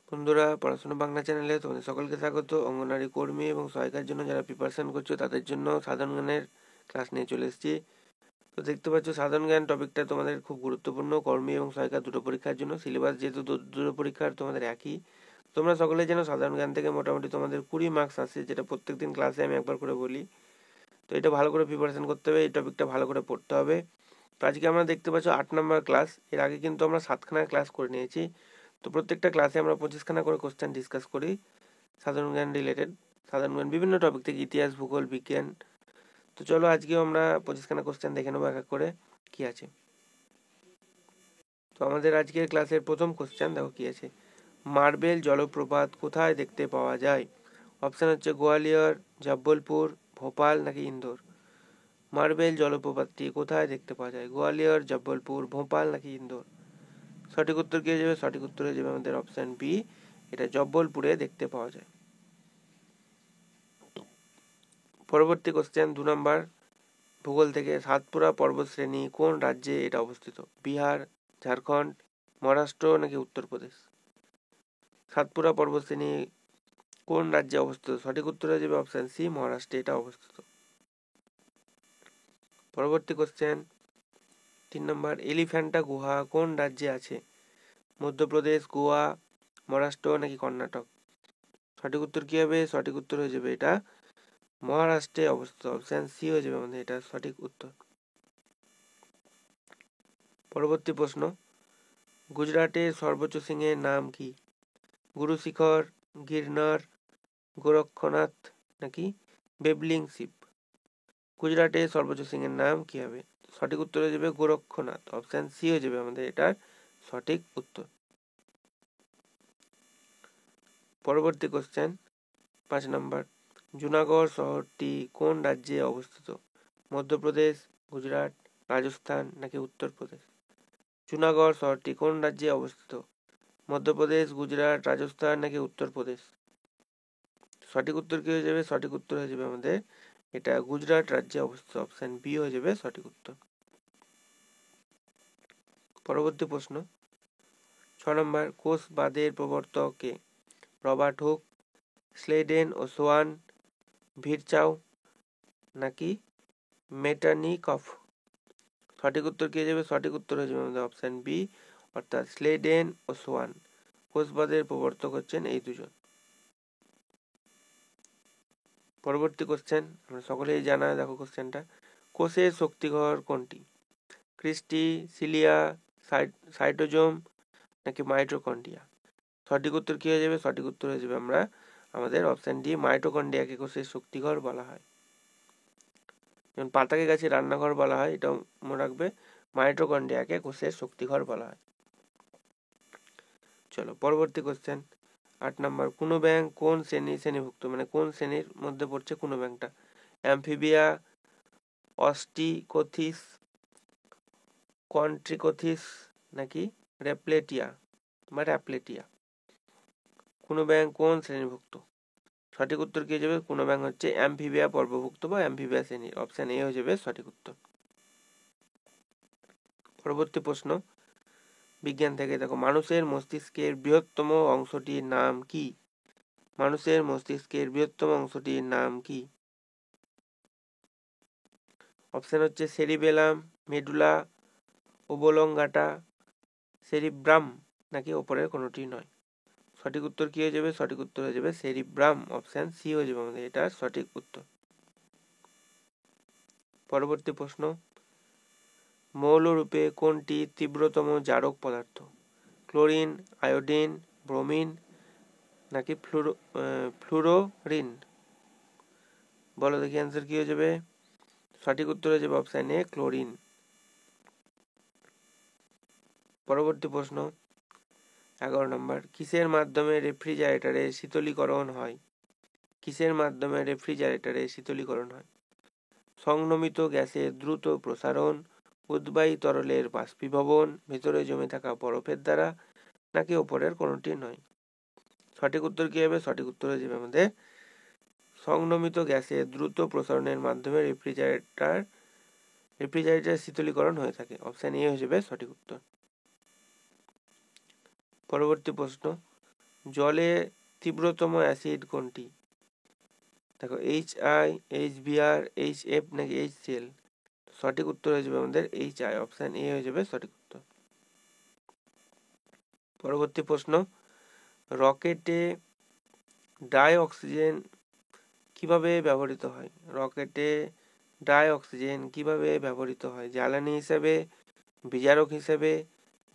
বন্ধুরা, পড়াশোনা বাংলা চ্যানেলে তোমাদের সকলকে স্বাগত। অঙ্গনারী কর্মী এবং সহায়িকার জন্য যারা প্রিপারেশন করছো তাদের জন্য সাধারণ জ্ঞানের ক্লাস নিয়ে চলে এসেছি। তো দেখতে পাচ্ছ সাধারণ জ্ঞান টপিকটা তোমাদের খুব গুরুত্বপূর্ণ। কর্মী এবং সহায়িকা দুটো পরীক্ষার জন্য সিলেবাস যেহেতু দুটো পরীক্ষার তোমাদের একই, তোমরা সকলে যেন সাধারণ জ্ঞান থেকে মোটামুটি তোমাদের 20 মার্কস আসে, যেটা প্রত্যেকদিন ক্লাসে আমি একবার করে বলি। তো এটা ভালো করে প্রিপারেশন করতে হবে, এই টপিকটা ভালো করে পড়তে হবে। তো আজকে আমরা দেখতে পাচ্ছ 8 নম্বর ক্লাস। এর আগে কিন্তু আমরা 7খানা ক্লাস করে নিয়েছি। তো প্রত্যেকটা ক্লাসে আমরা 25খানা করে কোশ্চেন ডিসকাস করি সাধারণ জ্ঞান রিলেটেড, সাধারণ জ্ঞান বিভিন্ন টপিক থেকে, ইতিহাস, ভূগোল, বিজ্ঞান। তো চলো আজকেও আমরা 25খানা কোশ্চেন দেখে নেবো এক এক করে কি আছে। তো আমাদের আজকের ক্লাসের প্রথম কোশ্চেন দেখো কি আছে। মার্বেল জলপ্রপাত কোথায় দেখতে পাওয়া যায়? অপশান হচ্ছে গোয়ালিয়র, জব্বলপুর, ভোপাল নাকি ইন্দোর। মার্বেল জলপ্রপাতটি কোথায় দেখতে পাওয়া যায়? গোয়ালিয়র, জব্বলপুর, ভোপাল নাকি ইন্দোর। সঠিক উত্তর কি হয়ে যাবে? সঠিক উত্তর হয়ে যাবে আমাদের অপশান বি, এটা জব্বলপুরে দেখতে পাওয়া যায়। পরবর্তী কোশ্চেন 2 নম্বর ভূগোল থেকে, সাতপুরা পর্বতশ্রেণী কোন রাজ্যে এটা অবস্থিত? বিহার, ঝাড়খণ্ড, মহারাষ্ট্র নাকি উত্তরপ্রদেশ। সাতপুরা পর্বতশ্রেণী কোন রাজ্যে অবস্থিত? সঠিক উত্তর হয়ে যাবে অপশান সি, মহারাষ্ট্রে এটা অবস্থিত। পরবর্তী কোশ্চেন 3 নম্বর, এলিফ্যান্টা গুহা কোন রাজ্যে আছে? মধ্যপ্রদেশ, গোয়া, মহারাষ্ট্র নাকি কর্ণাটক। সঠিক উত্তর কি হবে? সঠিক উত্তর হয়ে যাবে এটা মহারাষ্ট্রে অবস্থিত, অপশান সি হয়ে যাবে আমাদের এটা সঠিক উত্তর। পরবর্তী প্রশ্ন, গুজরাটের সর্বোচ্চ সিংহের নাম কি? গুরু শিখর, গিরনার, গোরক্ষনাথ নাকি বেবলিং শিব। গুজরাটের সর্বোচ্চ সিংহের নাম কি হবে? সঠিক উত্তর হয়ে যাবে গোরক্ষনাথ, অপশান সি হয়ে যাবে আমাদের এটার সঠিক উত্তর। পরবর্তী কোশ্চেন 5 নম্বর, জুনাগড় শহরটি কোন রাজ্যে অবস্থিত? মধ্যপ্রদেশ, গুজরাট, রাজস্থান নাকি উত্তরপ্রদেশ। জুনাগড় শহরটি কোন রাজ্যে অবস্থিত? মধ্যপ্রদেশ, গুজরাট, রাজস্থান নাকি উত্তরপ্রদেশ। সঠিক উত্তর কি হয়ে যাবে? সঠিক উত্তর হয়ে যাবে আমাদের এটা গুজরাট রাজ্যে অবস্থিত, অপশান বি হয়ে যাবে সঠিক উত্তর। পরবর্তী প্রশ্ন 6 নম্বর, কোষবাদের প্রবর্তক কে? রবার্ট হুক, স্লেডেন ও সোয়ান, ভিরচাও নাকি মেটারনিকফ। সঠিক উত্তর কি হয়ে যাবে? সঠিক উত্তর হয়ে যাবে আমাদের অপশান বি, অর্থাৎ স্লেডেন ও সোয়ান। কোষবাদের প্রবর্তক হচ্ছেন এই দুজন। পরবর্তী কোশ্চেন আমরা সকলেই জানা, দেখো কোশ্চেনটা, কোষের শক্তিঘর কোনটি? ক্রিস্টি, সিলিয়া, সাইটোজোম নাকি মাইটোকন্ড্রিয়া। সঠিক উত্তর কি হয়ে যাবে? সঠিক উত্তর হয়ে যাবে আমরা আমাদের অপশান ডি, মাইটোকন্ড্রিয়াকে কোষের শক্তিঘর বলা হয়। যেমন পাতাকে গাছে রান্নাঘর বলা হয়, এটাও মনে রাখবে, মাইটোকন্ড্রিয়াকে কোষের শক্তিঘর বলা হয়। চলো পরবর্তী কোশ্চেন 8 নম্বর, কুনো ব্যাঙ কোন শ্রেণীভুক্ত, মানে কোন শ্রেণীর মধ্যে পড়ছে কুনো ব্যাঙটা? অ্যামফিবিয়া, অস্টিকোথিস, কন্ট্রিকোথিস নাকি র্যাপ্লেটিয়া বা র্যাপ্লেটিয়া। কুনো ব্যাঙ কোন শ্রেণীভুক্ত? সঠিক উত্তর কি হয়ে যাবে? কুনো ব্যাঙ হচ্ছে অ্যামফিবিয়া পর্বভুক্ত বা অ্যামফিবিয়া শ্রেণীর, অপশান এ হয়ে যাবে সঠিক উত্তর। পরবর্তী প্রশ্ন বিজ্ঞান থেকে, দেখো, মানুষের মস্তিষ্কের বৃহত্তম অংশটির নাম কি? মানুষের মস্তিষ্কের বৃহত্তম অংশটির নাম কি? অপশান হচ্ছে সেরিবেলাম, মেডুলা ওবলঙ্গাটা, সেরিব্রাম নাকি ওপরের কোনোটি নয়। সঠিক উত্তর কি হয়ে যাবে? সঠিক উত্তর হয়ে যাবে সেরিব্রাম, অপশান সি হয়ে যাবে আমাদের এটা সঠিক উত্তর। পরবর্তী প্রশ্ন, মৌলরূপে কোনটি তীব্রতম জারক পদার্থ? ক্লোরিন, আয়োডিন, ব্রোমিন নাকি ফ্লুরোরিন। বলো দেখি অ্যান্সার কি হয়ে যাবে? সঠিক উত্তর হয়ে যাবে অপশান এ, ক্লোরিন। পরবর্তী প্রশ্ন 11 নম্বর, কিসের মাধ্যমে রেফ্রিজারেটরে শীতলীকরণ হয়? কিসের মাধ্যমে রেফ্রিজারেটরে শীতলীকরণ হয়? সংনমিত গ্যাসের দ্রুত প্রসারণ, উদ্বায়ী তরলের বাষ্পীভবন, ভেতরে জমে থাকা বরফের দ্বারা নাকি ওপরের কোনোটি নয়। সঠিক উত্তর কি হবে? সঠিক উত্তর হয়ে যাবে আমাদের সংনমিত গ্যাসের দ্রুত প্রসারণের মাধ্যমে রেফ্রিজারেটর শীতলীকরণ হয়ে থাকে, অপশান এ হয়ে যাবে সঠিক উত্তর। পরবর্তী প্রশ্ন জলে তীব্রতম অ্যাসিড কোনটি? দেখো HI, HBr, HF নাকি HCl? সঠিক উত্তর হয়ে যাবে আমাদের HI, অপশন এ হয়ে যাবে সঠিক উত্তর। পরবর্তী প্রশ্ন, রকেটে ডাই অক্সিজেন কিভাবে ব্যবহৃত হয়? রকেটে ডাই অক্সিজেন কিভাবে ব্যবহৃত হয়? জ্বালানি হিসেবে, বিজারক হিসেবে,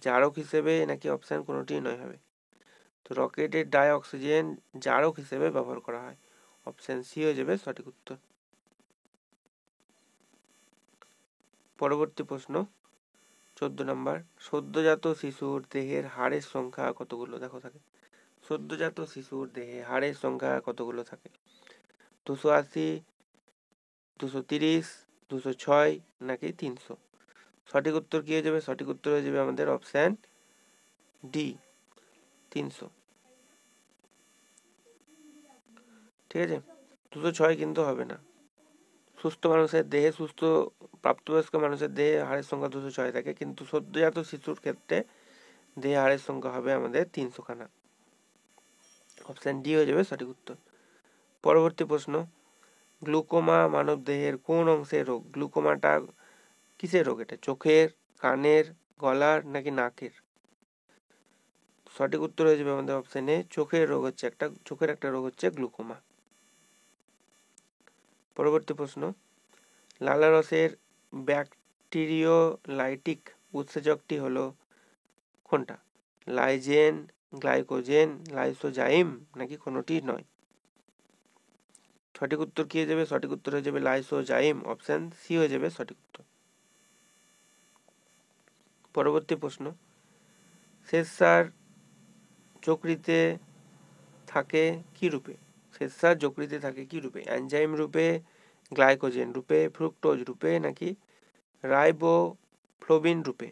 জারক হিসেবে নাকি অপশন কোনোটি নয় হবে? তো রকেটে ডাই অক্সিজেন জারক হিসেবে ব্যবহার করা হয়, অপশন সি হয়ে যাবে সঠিক উত্তর। পরবর্তী প্রশ্ন 14 নম্বর, সদ্যজাত শিশুর দেহের হাড়ের সংখ্যা কতগুলো? দেখো থাকে সদ্যজাত শিশুর দেহে হাড়ের সংখ্যা কতগুলো থাকে? 280, 230, 206 নাকি 300? সঠিক উত্তর কি হয়ে যাবে? সঠিক উত্তর হয়ে যাবে আমাদের অপশন ডি, 300। ঠিক আছে, 206 কিন্তু হবে না। সুস্থ মানুষের দেহে, সুস্থ প্রাপ্তবয়স্ক মানুষের দেহে হাড়ের সংখ্যা 206 থাকে, কিন্তু সদ্যজাত শিশুর ক্ষেত্রে দেহে হাড়ের সংখ্যা হবে আমাদের 300 খানা, অপশন ডি হয়ে যাবে সঠিক উত্তর। পরবর্তী প্রশ্ন, গ্লুকোমা মানব দেহের কোন অংশের রোগ? গ্লুকোমাটা কিসের রোগ? এটা চোখের, কানের, গলার নাকি নাকের? সঠিক উত্তর হয়ে যাবে আমাদের অপশন এ, চোখের রোগ হচ্ছে একটা, চোখের একটা রোগ হচ্ছে গ্লুকোমা। পরবর্তী প্রশ্ন, লালারসের ব্যাকটেরিওলাইটিক উৎসেচকটি হলো কোনটা? লাইজেন, গ্লাইকোজেন, লাইসোজাইম নাকি কোনোটি নয়? সঠিক উত্তর কি হয়ে যাবে? সঠিক উত্তর হয়ে যাবে লাইসোজাইম, অপশন সি হয়ে যাবে সঠিক উত্তর। পরবর্তী প্রশ্ন, শ্বেতসার যকৃতে থাকে কি রূপে? শ্বেতসার যকৃতে থাকে কি রূপে? এনজাইম রূপে, গ্লাইকোজেন রূপে, ফ্রুক্টোজ রূপে নাকি রাইবোফ্লোবিন রূপে?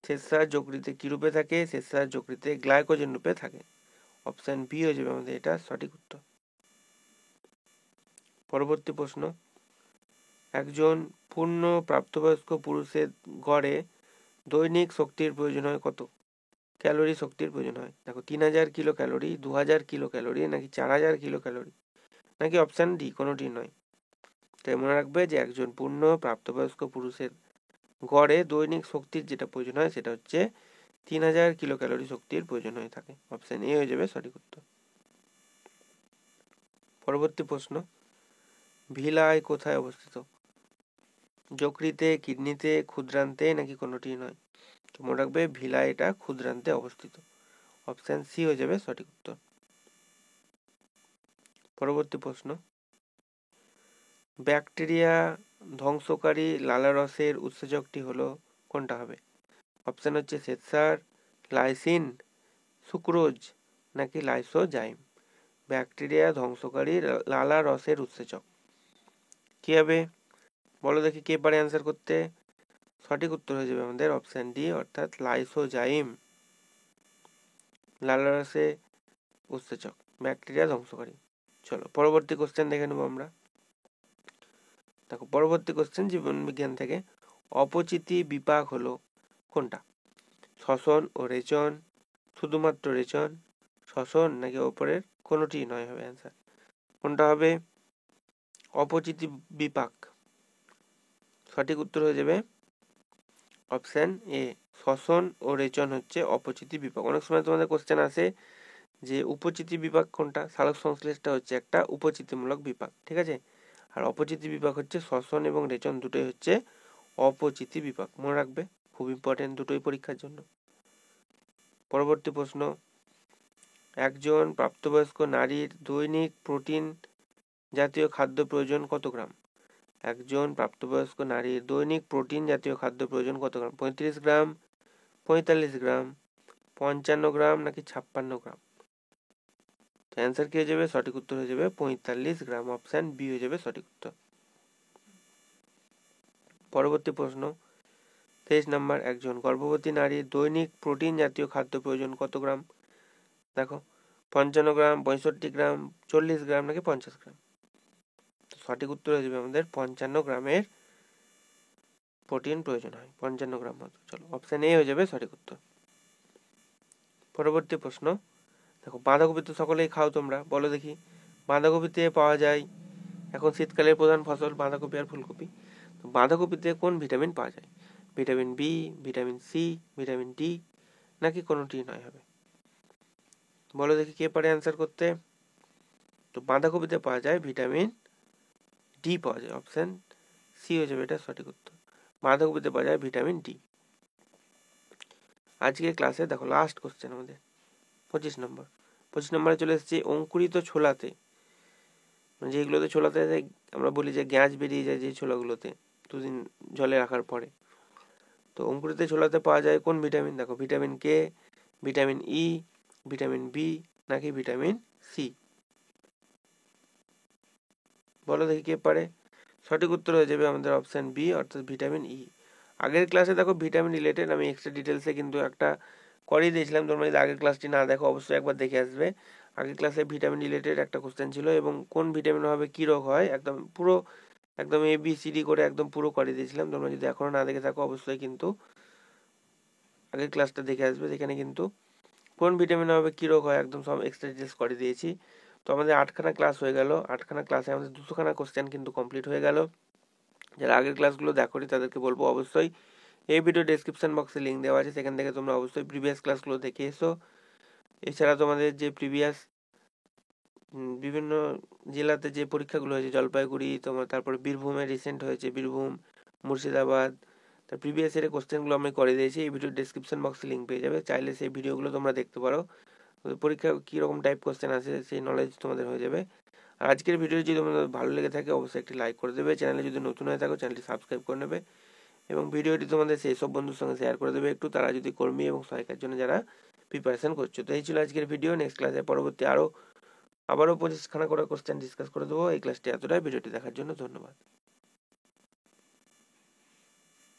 শ্বেতসার যকৃতে কি রূপে থাকে? শ্বেতসার যকৃতে গ্লাইকোজেন রূপে থাকে, অপশন বি হয়ে যাবে আমাদের এটা সঠিক উত্তর। পরবর্তী প্রশ্ন, একজন পূর্ণ প্রাপ্তবয়স্ক পুরুষের গড়ে দৈনিক শক্তির প্রয়োজন হয় কত ক্যালোরি? শক্তির প্রয়োজন হয়, দেখো 3000 কিলো ক্যালোরি, 2000 কিলো ক্যালোরি নাকি 4000 কিলো ক্যালোরি নাকি অপশন ডি কোনোটি নয়? তাই মনে রাখবে যে একজন পূর্ণ প্রাপ্তবয়স্ক পুরুষের গড়ে দৈনিক শক্তির যেটা প্রয়োজন হয় সেটা হচ্ছে 3000 কিলো ক্যালোরি শক্তির প্রয়োজন হয়ে থাকে, অপশন এ হয়ে যাবে সঠিক উত্তর। পরবর্তী প্রশ্ন, ভিলাই কোথায় অবস্থিত? যকৃতে, কিডনিতে, ক্ষুদ্রান্তে নাকি কোনোটি নয়? তো মনে রাখবে ভিলাই এটা ক্ষুদ্রান্তে অবস্থিত, অপশন সি হয়ে যাবে সঠিক উত্তর। পরবর্তী প্রশ্ন, ব্যাকটেরিয়া ধ্বংসকারী লালারসের উৎসেচকটি হলো কোনটা হবে? অপশন হচ্ছে শ্বেতসার, লাইসিন, সুক্রোজ নাকি লাইসোজাইম? ব্যাকটেরিয়া ধ্বংসকারী লালারসের উৎসেচক কি হবে? বলো দেখি কে পারে অ্যান্সার করতে। সঠিক উত্তর হয়ে যাবে আমাদের অপশন ডি, অর্থাৎ লাইসোজাইম, লালারসে উৎসেচক, ব্যাকটেরিয়া ধ্বংসকারী। চলো পরবর্তী কোশ্চেন দেখে নেবো আমরা। দেখো পরবর্তী কোশ্চেন জীবন বিজ্ঞান থেকে, অপচিতি বিপাক হলো কোনটা? শ্বসন ও রেচন, শুধুমাত্র রেচন, শ্বসন নাকি ওপরের কোনোটি নয় হবে অ্যান্সার? কোনটা হবে? অপচিতি বিপাক, সঠিক উত্তর হয়ে যাবে অপশন এ, শ্বসন ও রেচন হচ্ছে অপচিতি বিপাক। অনেক সময় তোমাদের কোশ্চেন আসে যে উপচিতি বিপাক কোনটা? সালোক সংশ্লেষটা হচ্ছে একটা উপচিতিমূলক বিপাক, ঠিক আছে, আর অপচিতি বিপাক হচ্ছে শ্বসন এবং রেচন দুটোই হচ্ছে অপচিতি বিপাক, মনে রাখবে, খুব ইম্পর্টেন্ট দুটোই পরীক্ষার জন্য। পরবর্তী প্রশ্ন, একজন প্রাপ্তবয়স্ক নারীর দৈনিক প্রোটিন জাতীয় খাদ্য প্রয়োজন কত গ্রাম? একজন প্রাপ্তবয়স্ক নারীর দৈনিক প্রোটিন জাতীয় খাদ্য প্রয়োজন কত গ্রাম? 35 গ্রাম, 45 গ্রাম, 55 গ্রাম নাকি 56 গ্রাম? অ্যান্সার কি হয়ে যাবে? সঠিক উত্তর হয়ে যাবে 45 গ্রাম, অপশন বি হয়ে যাবে সঠিক উত্তর। পরবর্তী প্রশ্ন 23 নম্বর, একজন গর্ভবতী নারীর দৈনিক প্রোটিন জাতীয় খাদ্য প্রয়োজন কত গ্রাম? দেখো 55 গ্রাম, 65 গ্রাম, 40 গ্রাম নাকি 50 গ্রাম? সঠিক উত্তর হয়ে যাবে আমাদের 55 গ্রামের প্রোটিন প্রয়োজন হয়, 55 গ্রাম মতো। চলো অপশন এ হয়ে যাবে সঠিক উত্তর। পরবর্তী প্রশ্ন দেখো, বাঁধাকপি তো সকলেই খাও তোমরা, বলো দেখি বাঁধাকপিতে পাওয়া যায়, এখন শীতকালের প্রধান ফসল বাঁধাকপি আর ফুলকপি, তো বাঁধাকপিতে কোন ভিটামিন পাওয়া যায়? Vitamin B, vitamin C, vitamin D, নাকি কোনোটি নয় হবে? বলো দেখি কে পারে অ্যান্সার করতে। তো বাঁধাকপিতে পাওয়া যায় ভিটামিন ডি পাওয়া যায়, অপশন সি হয়ে যাবে এটা সঠিক উত্তর। বাঁধাকপিতে পাওয়া যায় ভিটামিন ডি। আজকে ক্লাসে দেখো লাস্ট কোশ্চেন আমাদের 25 নম্বর। 25 নম্বরে চলে এসেছি অঙ্কুরিত ছোলাতে, যেগুলোতে ছোলাতে আমরা বলি যে গ্যাস বেরিয়ে যায় যে ছোলাগুলোতে দুদিন জলে রাখার পরে, তো অঙ্কুরিত ছোলাতে পাওয়া যায় কোন ভিটামিন? দেখো vitamin K, vitamin E, vitamin B, নাকি ভিটামিন সি? বলো দেখি কে পারে। সঠিক উত্তর হয়ে যাবে আমাদের অপশন বি, অর্থাৎ ভিটামিন ই। আগের ক্লাসে দেখো ভিটামিন রিলেটেড আমি এক্সট্রা ডিটেলসে কিন্তু একটা করিয়ে দিয়েছিলাম, তোমরা যদি আগের ক্লাসটি না দেখো অবশ্যই একবার দেখে আসবে। আগের ক্লাসে ভিটামিন রিলেটেড একটা কোশ্চেন ছিল এবং কোন ভিটামিন হবে কী রোগ হয় একদম পুরো একদম ABCD করে একদম পুরো করিয়ে দিয়েছিলাম। তোমরা যদি এখনো না দেখে থাকো অবশ্যই কিন্তু আগের ক্লাসটা দেখে আসবে, যেখানে কিন্তু কোন ভিটামিন হবে কী রোগ হয় একদম সব এক্সট্রা ডিটেলস করে দিয়েছি। তো আমাদের 8খানা ক্লাস হয়ে গেল, 8খানা ক্লাসে আমাদের 200খানা কোশ্চেন কিন্তু কমপ্লিট হয়ে গেল। যারা আগের ক্লাসগুলো দেখোনি তাদেরকে বলবো অবশ্যই এই ভিডিও ডেসক্রিপশন বক্সে লিঙ্ক দেওয়া আছে, সেখান থেকে তোমরা অবশ্যই প্রিভিয়াস ক্লাসগুলো দেখে এসো। এছাড়া তোমাদের যে প্রিভিয়াস বিভিন্ন জেলাতে যে পরীক্ষাগুলো হয়েছে, জলপাইগুড়ি তোমার, তারপরে বীরভূমে রিসেন্ট হয়েছে, বীরভূম, মুর্শিদাবাদ, তার প্রিভিয়াস ইয়ারের কোশ্চেনগুলো আমি করে দিয়েছি। এই ভিডিও ডেসক্রিপশন বক্সে লিঙ্ক পেয়ে যাবে, চাইলে সেই ভিডিওগুলো তোমরা দেখতে পারো। পরীক্ষা কীরকম টাইপ কোশ্চেন আছে সেই নলেজ তোমাদের হয়ে যাবে। আর আজকের ভিডিও যদি তোমাদের ভালো লেগে থাকে অবশ্যই একটি লাইক করে দেবে, চ্যানেলে যদি নতুন হয়ে থাকো চ্যানেলটি সাবস্ক্রাইব করে নেবে এবং ভিডিওটি তোমাদের সেই সব বন্ধুর সঙ্গে শেয়ার করে দেবে একটু, তারা যদি কর্মী এবং সহায়িকার জন্য যারা প্রিপারেশন করছো। তো এই ছিল আজকের ভিডিও। নেক্সট ক্লাসে পরবর্তী আবারও 25খানা করে কোশ্চেন ডিসকাস করে দেবো। এই ক্লাসটি এতটাই। ভিডিওটি দেখার জন্য ধন্যবাদ।